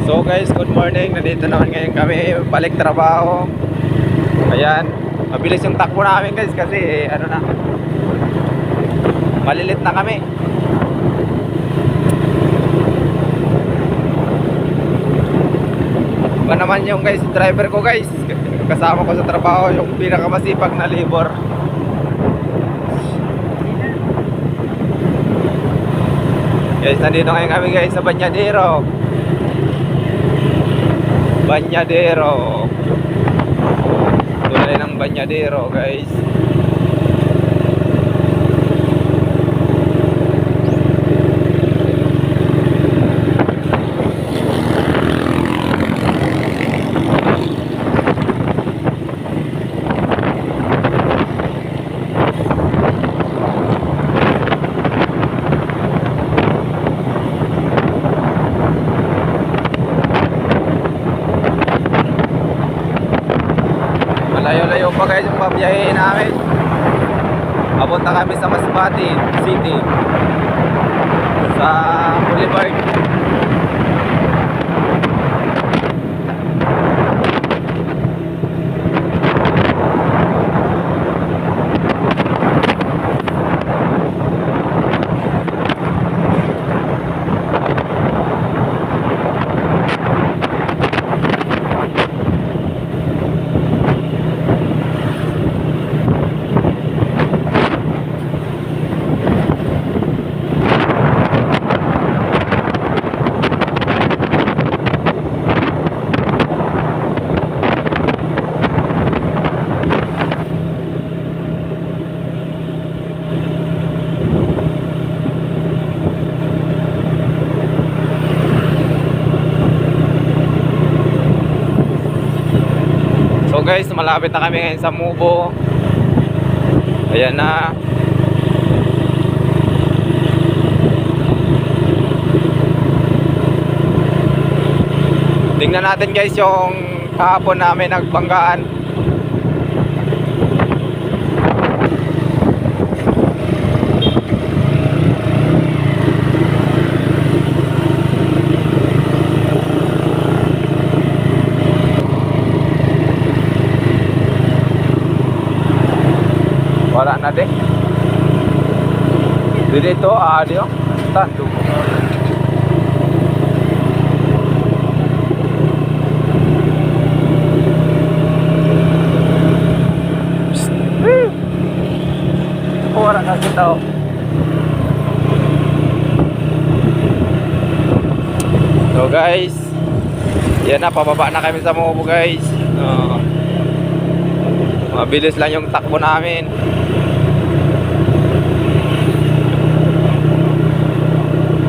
So guys, good morning. Nandito naman ngayon kami, balik trabaho. Ayan, mabilis yung takbo namin guys kasi ano na, malilit na kami. Iba naman yung guys, driver ko guys. Kasama ko sa trabaho, yung pinakamasipag na labor. Guys, nandito ngayon kami guys sa Banyadero. Banyadero. Tulay ng Banyadero guys. Malayo-layo pa guys yung pabiyahin namin. Papunta kami sa Masbate City, sa Boulevard. So guys, malapit na kami ngayon sa Mubo. Ayan na. Tingnan natin guys yung kahapon namin nagbanggaan. Wala na din. Dito, adio. Tanto. Wala na kita. So guys, yan na, pababa na kami sa Mubo guys. Mabilis lang yung takbo namin.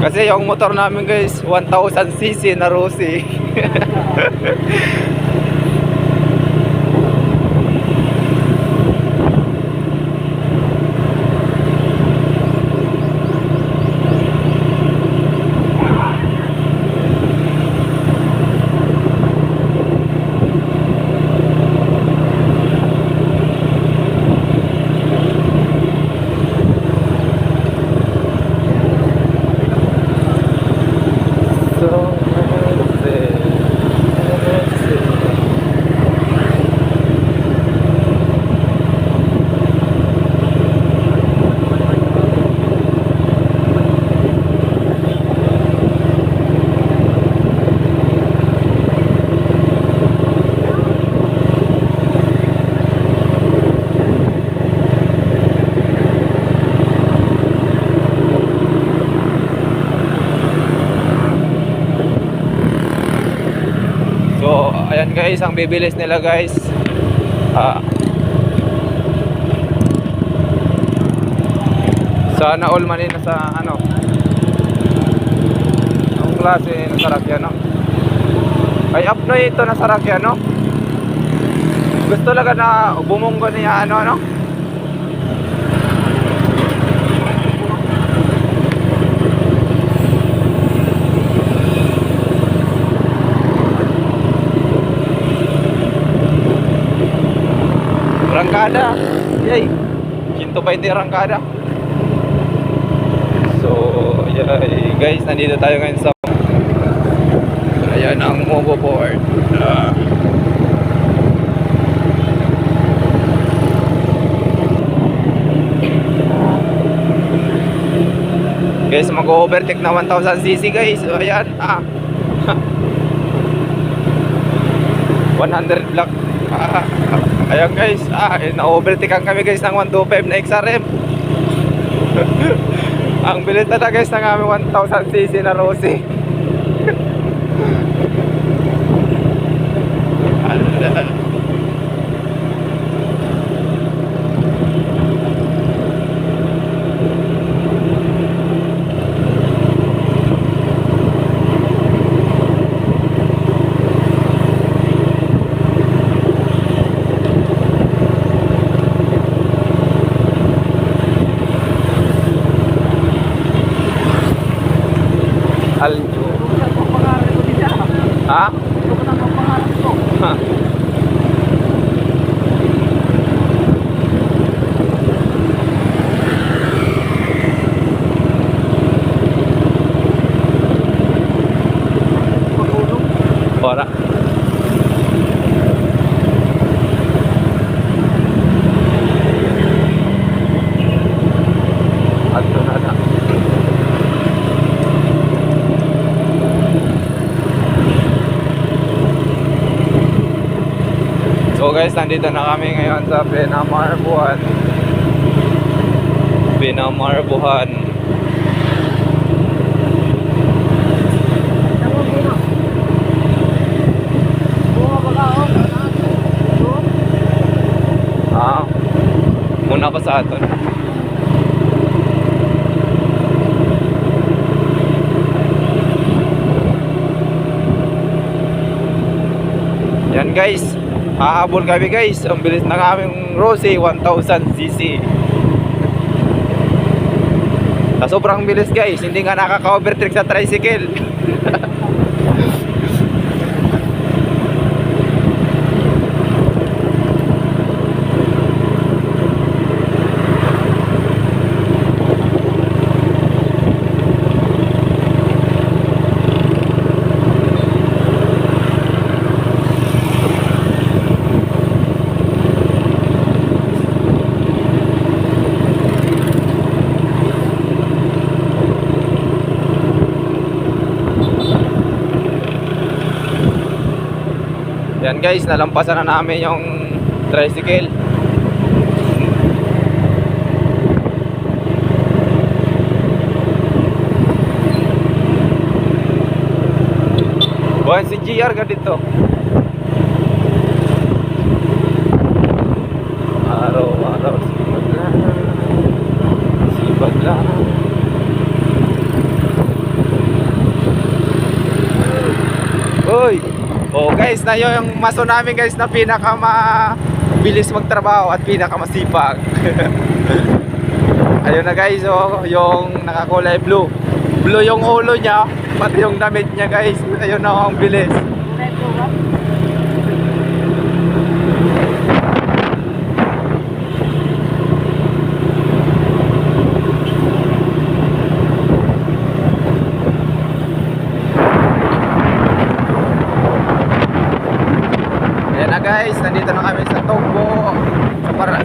Kasi yung motor namin guys 1000cc na Rossi. So ayan guys, ang bibilis nila guys. Sana all manin sa ano, ang klase ng Sarakiano. Ay up na ito na Sarakiano. Gusto talaga na bumunggo niya ano. Rangkada. Yay. 120 rangkada. So, yeah, guys, nandito tayo ngayon sa Ayan ang Mogo board. Guys, mag-overtake na 1000cc guys. So, ayan. 100 block. Ayan guys. Na-overtakean kami guys ng 125 na XRM. Ang bilis na guys ng aming 1000cc na Rossi. Aljo. Ha? Ha? Ora. Ato na na. So guys, nandito na kami ngayon sa Pinamarbuhan. Pinamarbuhan. Muna pa sa atin. Yan guys. Hahabol kami guys. Ang bilis ng aming Rossi 1000cc. Sobrang bilis guys. Hindi nga nakaka-overtake sa tricycle. Yan guys, nalampasan na namin yung tricycle. Buwan si GR ka dito. Araw-araw sipag lang. Sipag lang. Uy! Oh guys, na yung maso namin guys na pinakamabilis magtrabaho at pinakamasipag. Ayun na guys, oh, yung nakakulay blue. Blue yung ulo niya, pati yung damit niya guys. Ayun na, ang bilis. Guys, nandito na kami sa Togbo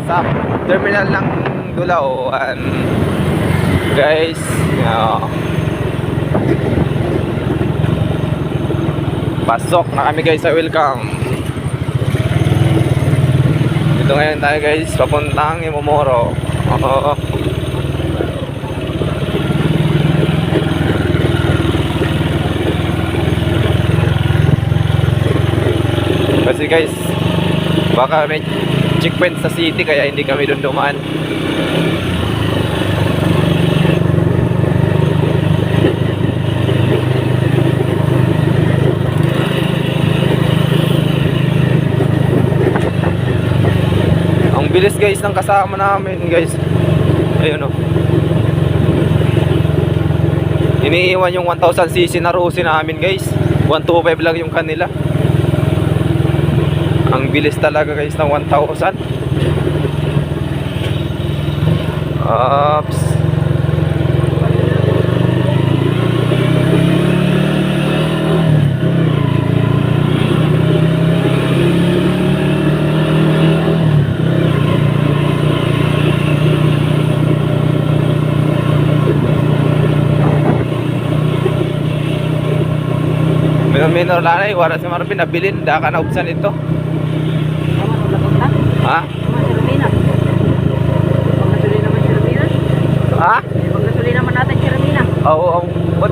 sa terminal ng Dulauan. Guys, pasok na kami guys sa welcome. Dito ngayon tayo guys, papuntang Imomoro. Kasi guys, baka may checkpoint sa city kaya hindi kami doon dumaan. Ang bilis guys ng kasama namin guys. Ayun o. Iniiwan yung 1000cc na Rossi namin guys. 125 lang yung kanila. Ang bilis talaga guys ng 1,000. Oops. Minor lang ay wala si Marvin nabilin da ka naubsan ito. Tama sa labag na. Ha? Tama si Romina. Pagkasuli naman si Romina. Ha? Pagkasuli naman natin si Romina. Oo, what?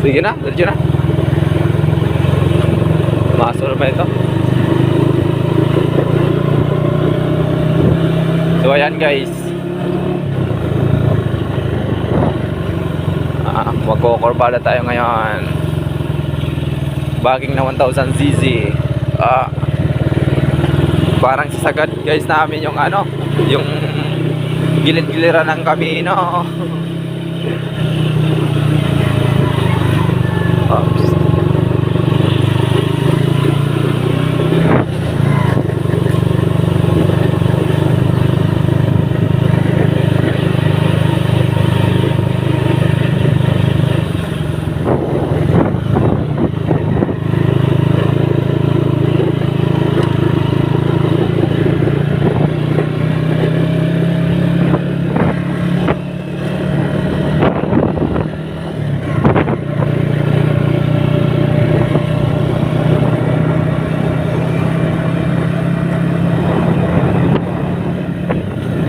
Sige na, diretso na. Masol ba ito? So ayan guys. Magkokorbada tayo ngayon. Bagging na 1000cc. Parang sasagad guys namin yung ano, yung gilid-giliran ng Camino. Oops.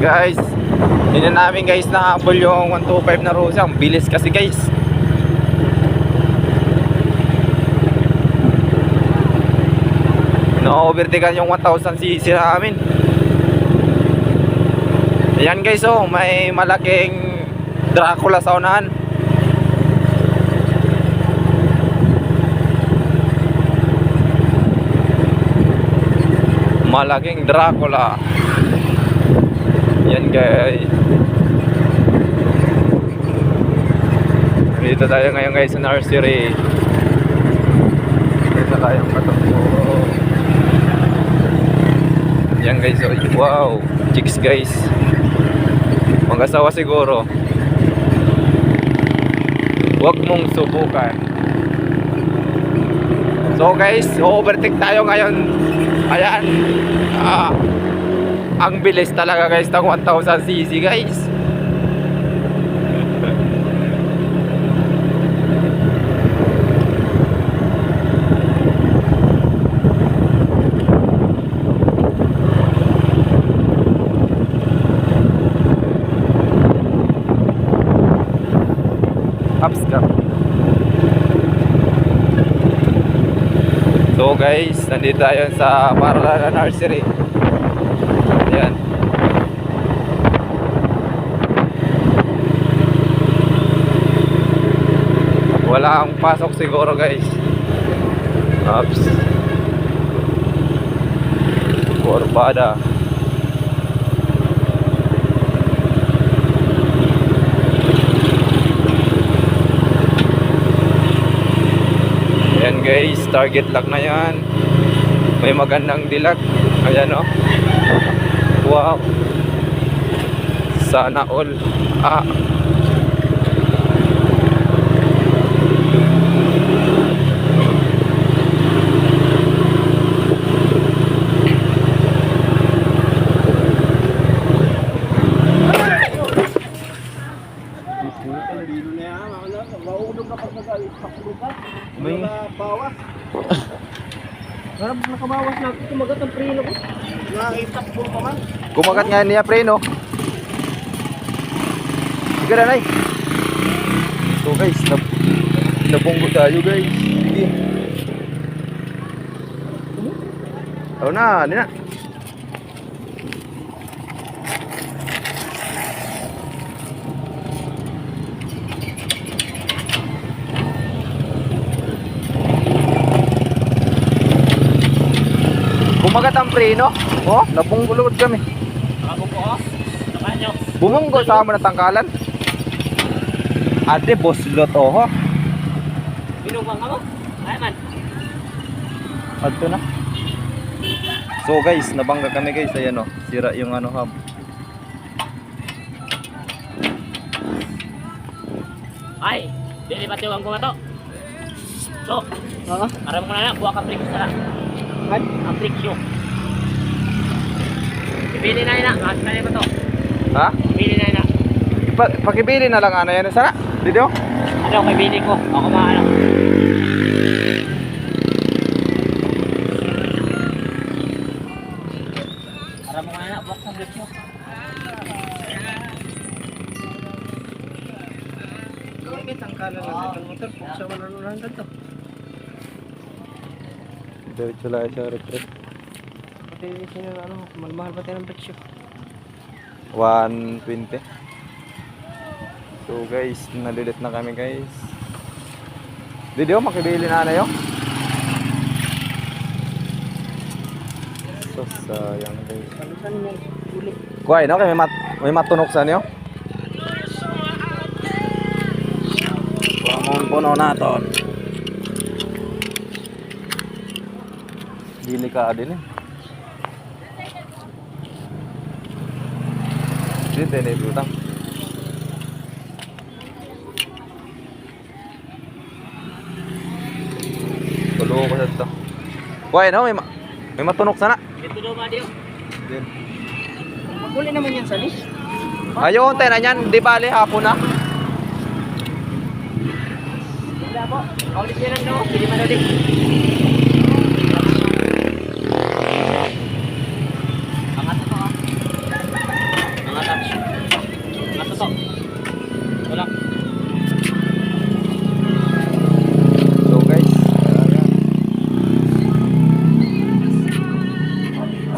Guys, hindi na namin guys nahabol yung 125 na Rosa. Ang bilis kasi guys. Na-overtaken yung 1000cc namin. Ayan guys, oh, may malaking Dracula sa unahan. Malaking Dracula. Yan guys. Dito tayo ngayon guys sa nursery. Dito tayo patungo. Yan guys. Wow. Chicks guys. Mag-asawa siguro. Huwag mong subukan. So guys, overtake tayo ngayon. Ayan. Ang bilis talaga guys ng 1000cc guys. Ups ka. So guys, nandito tayo sa Marlana Nursery. Ayan. Wala ang pasok siguro guys. Oops. Korbada. Ayan guys, target lock na yan. May magandang dilag. Ayan o. Wow. Sana all. May bawas. Harap nakabawas na ako. Kumagat ang preno ko. Nakitap ko pa man. kumagat nga niya preno. Sige na nay. So guys, nabunggo tayo guys. Sige. Oh na, hindi na. Kumagat ang preno. Oh, nabunggulod kami. Ako po oh. Nakaan nyo. Bumunggo sa amo na tangkalan. Ade boss lot oh. Binugang ka mo? Ay man. Adto na. So guys, nabangga kami guys. Ayan oh. Sira yung ano hub. Ay, dili patiwang ko nga to. So, aram mo na na, buwa ka friction na. Ang friction. Pipili na ina, kasi na ba to? Ha? Pipili na ina. Pakibili na lang ano yan sana. Dito. Ano, kay bini ko. Ako maano. Para mo nga na, buwak sa brake mo. Bakit ang kalan ng itong motor? Kung sa 100 to. Diretso lang siya retreat. Pati sino na ano, mahal pati ng presyo. 120. So guys, nalilit na kami guys. Didi oh, makibili na na yun. So sayang guys. Saan niya uli? Kuhay no, kay may matunok sa niyo. Pamon puno naton. Dili ka din eh. Dito na ibutang. Tulo ko sa ito. Kuhay no, may matunok sana. Dito daw ba, Dio? Din. Maguli naman yan sa list. Ayun, tayo na yan. Di bali, hapon na. Wala po. Kaulit yan lang daw. Pili man daw din. Angat na to ah. Angat na. Angat na to. Wala. So guys.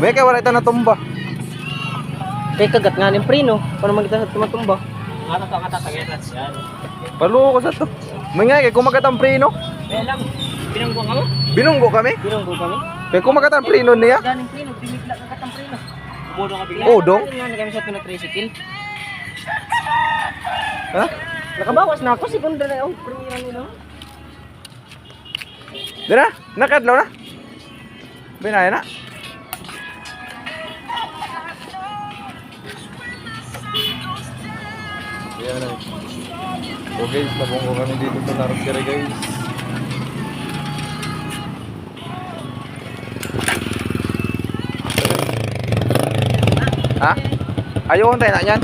May kaya wala ito natumba. Kaya kagat nga ng preno. Paano magkita sa tumatumba? Angat na to. Angat na. Tangirat. Yan. Paluko sa to. May nga kaya kumagat ang preno. Kaya lang. Pinangguang ka mo? Binunggo kami. Binunggo kami. Kaya kumagat ang preno niya. Galing preno, pinigla kagat ang preno. Bumodo ka bigla. Oh, dong. Nga kami sa pinatricycle. Ha? Nakabawas na ako, segunda na yung preno nila. Dira, nakadlaw na. Binaya na. Ayan na. So guys, nabunggo kami dito sa Narasiri guys. Ha? Ayaw tayo na yan.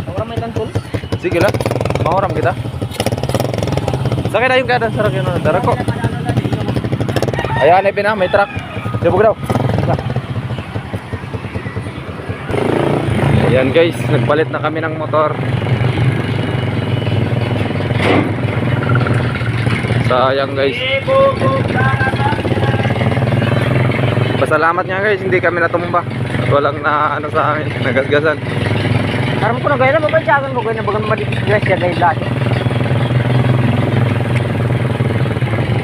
Ang may tantol. Sige lang, mahuram kita. Sakit na yung kada sa rakyan ng darak ko. Ayan na pina, may truck. Sibog daw. Ayan guys, nagpalit na kami ng motor. Sayang guys. Pasalamat nga guys, hindi kami natumba. Walang na ano sa amin, nagasgasan. Aram ko na gaya na, mabadyagan ko gaya na bagang madisgress siya gaya lahat.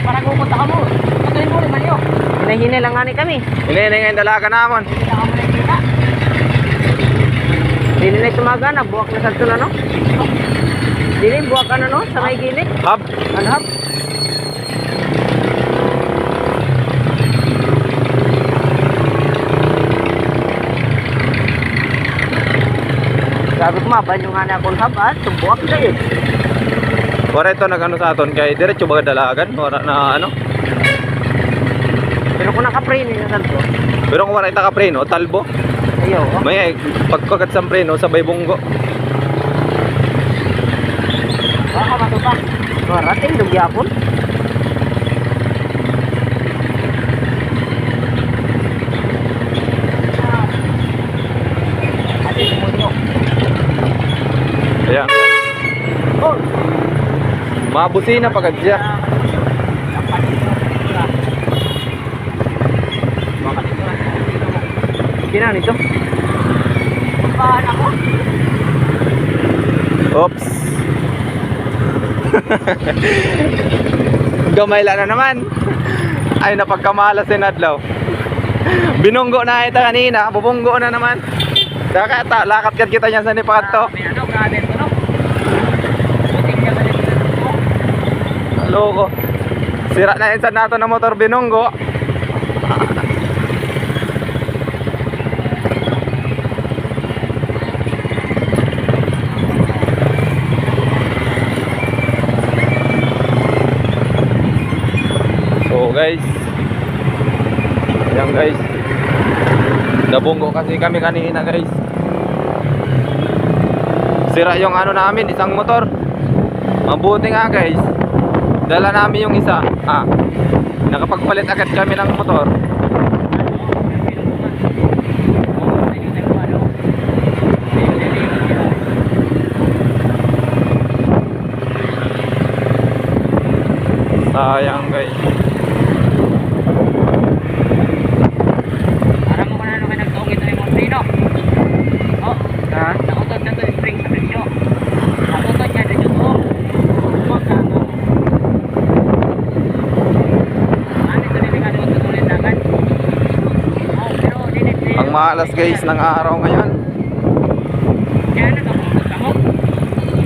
Parang pupunta ka mo. Patuloy mo naman yun. Hinahinay lang nga ni kami. Hinahinay nga yung dalaga namon. Hindi na kami nakikita. Hindi na tumagana, buwak na sa tula no? Hindi na buwak ka na no, sa may gilid. Hab. Anhab. Sabi ko mabal yung nga na akong hab at tumbuak na yun. Wala ito nag-ano sa aton kay diretso baga dalagan. Wala na ano. Pero kung nakapreno yung salto, Pero kung wala ito ka-preno, talbo. ayaw oh. May pagkagat sa preno, sabay bunggo. Baka matupa. Marating, dugyapon. Ate, sumunyo. Ayan. Oh! Mabusina pagad siya. Kina nito? Paano ako? Oops. Gamay lang na naman. Ay, napagkamala si Nadlaw. Binunggo na ito kanina. Bubunggo na naman. Kaka, lakat kita niya sa nipato. May ano, kanin ko no? Buting ka ba nito? Loko. Sira na insan nato na motor binunggo. So guys, ayan guys, nabunggo kasi kami kanina guys. Sira yung ano namin, isang motor. Mabuti nga guys. Dala namin yung isa. Nakapagpalit agad kami ng motor. Sayang guys. Aram mo na naman nagtuong ito yung Montrino. Oh, Ha? nakutod na ito yung spring sa presyo. Nakutod niya dito to. Magkano? Ano ito delikado ang tutulin dagat? Oh, pero dinit. Ang malas guys ng araw ngayon. Kaya nakapunod ka mo.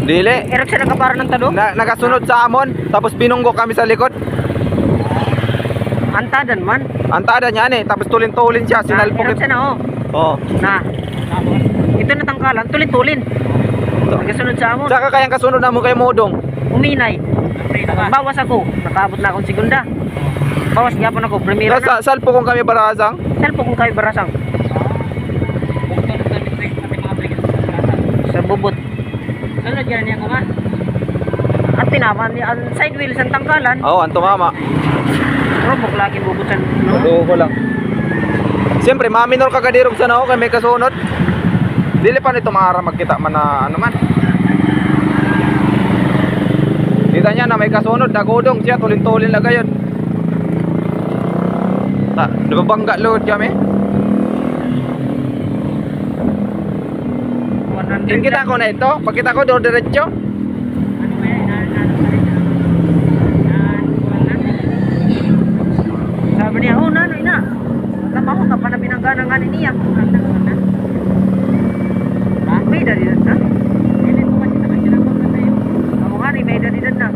Dili. Erot siya nagkapara ng tado. Nagasunod sa amon. Tapos binunggo kami sa likod. Antadan man. Antada niya tapos tulin-tulin siya. Sinalpok Erot siya na oh. Oh. Na. Tapos, Ito na tangkalan, tulin-tulin. Nagasunod sa amon. Tsaka kayang kasunod na mo kay Modong. Uminay. Prito ka. Bawas ako. Nakaabot na akong segunda. Bawas gyapon ako. Primero na. Salpo kung kami barasang. Selfo kung kayo barasang. Bukod sa spring sa mga spring sa kasa. Sa bubot. Sunod yan niya ko nga. At tinaman ni ang side wheels ang tangkalan. Oo, ang tumama. Robok lagi bubutan. No? Maluho ko lang. Siyempre, maminor ka kadirog sa nao kay may kasunod. Dili pa nito maara magkita man na ano man. Kita niya na may kasunod, nagudong siya, tulin-tulin lang gayon. Nababangga load kami. 100 Yung kita ko na ito, pagkita ko do diretso. Ano ba yan? Sabi niya, oh nanoy na. Tama ko ka pa na binanggana nga ni niya. Ha? May dalidan na. Hindi ko kasi naman sinabot na tayo. Ako nga ni may dalidan na.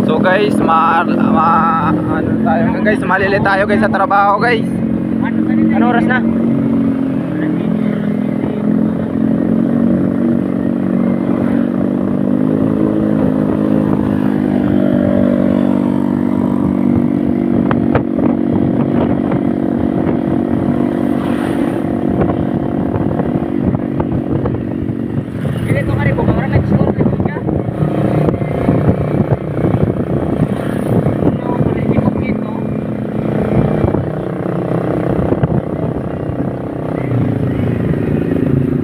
So guys, ano tayo guys, malili tayo guys sa trabaho guys. Ano oras na?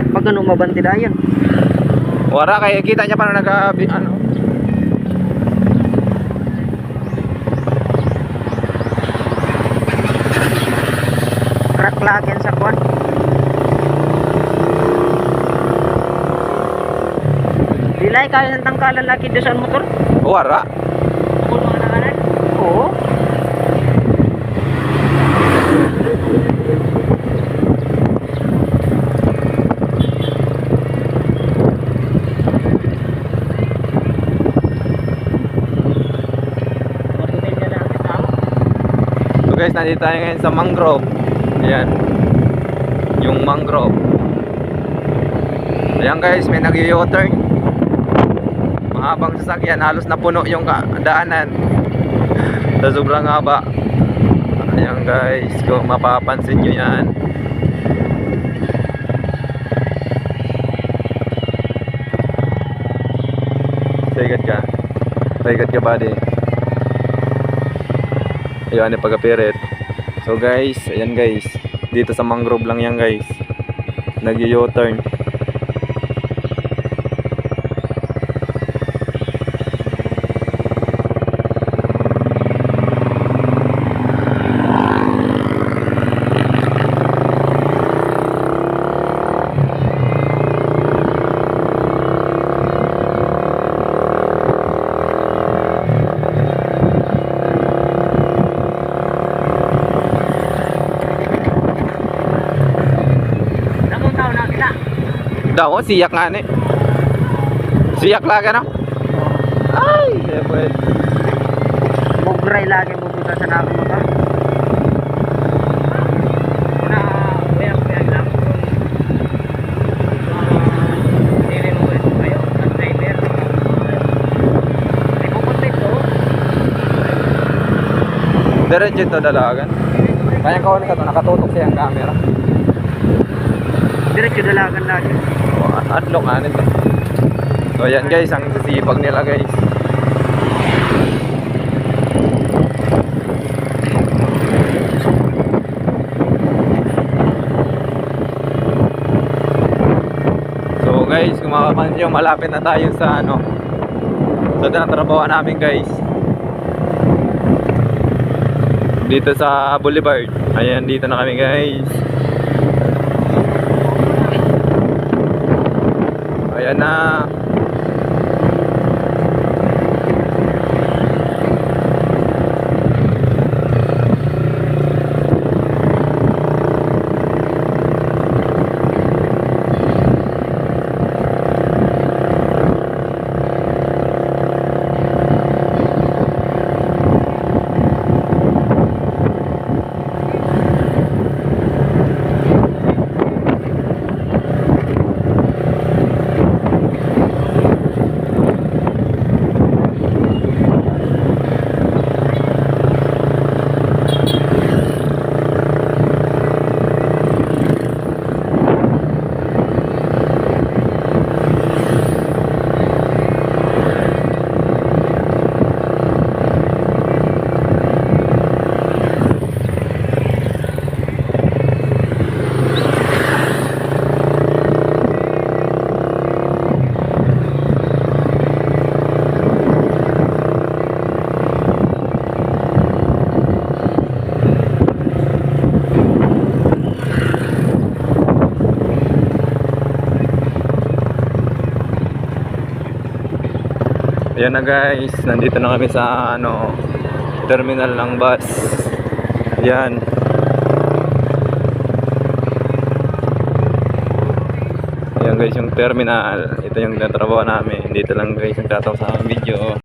Pag ano mabanti dayon. Wala kaya kita niya paano ano. Crack lagen sa kwan. Dilay kayo ng tangkalan laki doon sa motor. Wala. Oo. So guys, nandito tayo ngayon sa mangrove. Ayan. Yung mangrove. Ayan guys, may nag-u-turn. Mahabang sasakyan, halos napuno yung daanan. Sa sobrang haba. Ayan guys, kung mapapansin nyo yan. Saygat ka. Saygat ka buddy. Ayan yung pagkapirit. So guys, ayan guys. Dito sa mangrove lang yan guys. Nag-u-turn. Daw, siyak nga ni. Siyak laga no? Ay, siyempre. Bugray lagi bubuta sa namin motor. Na uyang-uyang lang kung dili mo ito kayo ang driver. May bukod nito. Diretso ito dalagan. Kaya kawan ka to, nakatutok siya ang camera. dalagan lagi. Adlock nga nito. So yan guys, ang sisipag nila guys. So guys, kung makapansin nyo, malapit na tayo sa ano, sa tinatrabahoan namin guys. Dito sa Boulevard. Ayan, dito na kami guys. Ayan na. Ayan na guys, nandito na kami sa ano, terminal ng bus. Ayan. Ayan guys yung terminal. Ito yung natrabaho namin. Dito lang guys ang tatapos sa video.